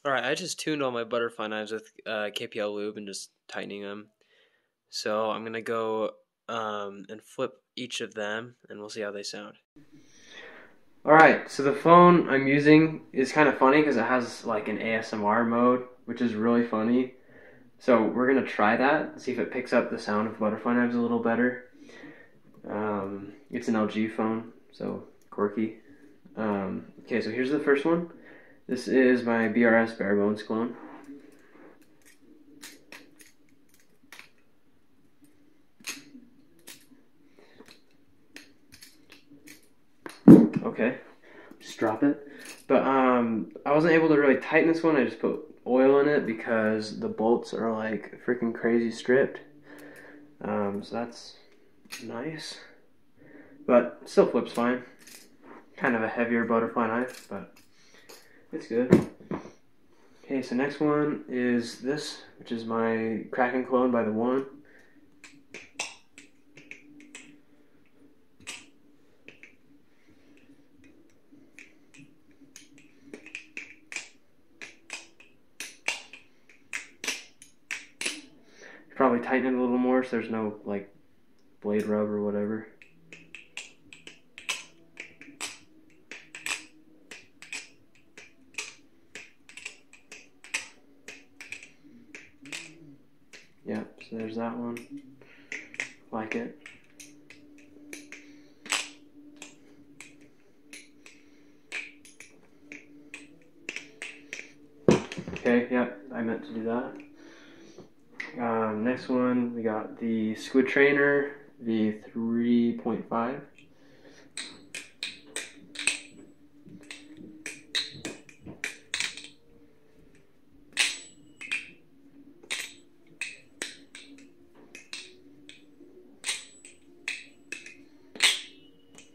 Alright, I just tuned all my butterfly knives with KPL lube and just tightening them. So I'm gonna go and flip each of them and we'll see how they sound. Alright, so the phone I'm using is kind of funny because it has like an ASMR mode, which is really funny. So we're gonna try that, see if it picks up the sound of butterfly knives a little better. It's an LG phone, so quirky. Okay, so here's the first one. This is my BRS Bare Bones clone. Okay, just drop it. But I wasn't able to really tighten this one. I just put oil in it because the bolts are like freaking crazy stripped. So that's nice. But still flips fine. Kind of a heavier butterfly knife, but it's good. Okay, so next one is this, which is my Kraken clone by the One. Probably tighten it a little more so there's no like blade rub or whatever. Yep, so there's that one. Like it. Okay, yep, I meant to do that. Next one, we got the Squid Trainer V3.5.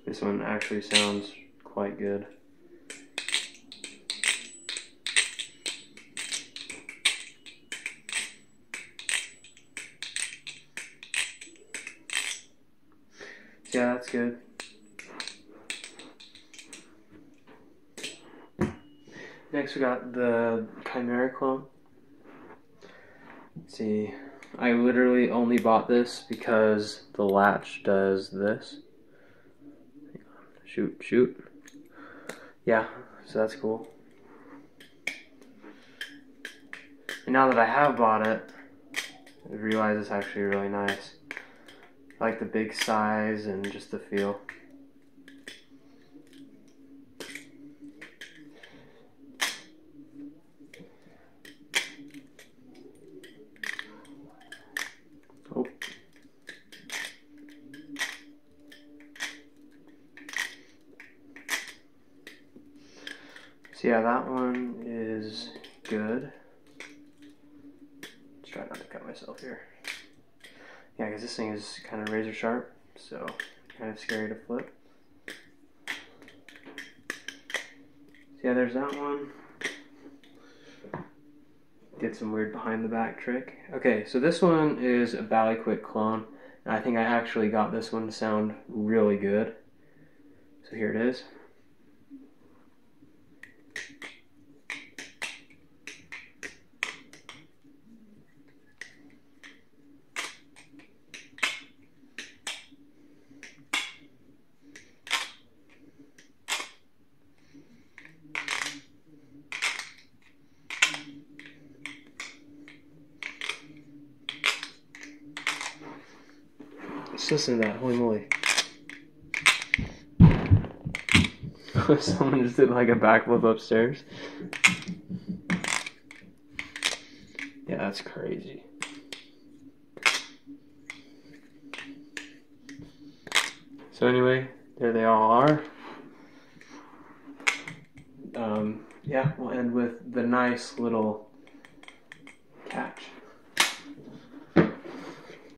This one actually sounds quite good. Yeah, that's good. Next we got the Chimera clone. Let's see, I literally only bought this because the latch does this. Shoot. Yeah, so that's cool. And now that I have bought it, I realize it's actually really nice. I like the big size and just the feel. Oh. So yeah, that one is good. Let's try not to cut myself here. Yeah, because this thing is kind of razor sharp, so kind of scary to flip. So yeah, there's that one. Did some weird behind the back trick. Okay, so this one is a Ballyquick clone, and I think I actually got this one to sound really good. So here it is. Let's listen to that, holy moly. Someone just did like a backflip upstairs. Yeah, that's crazy. So anyway, there they all are. Yeah, we'll end with the nice little catch.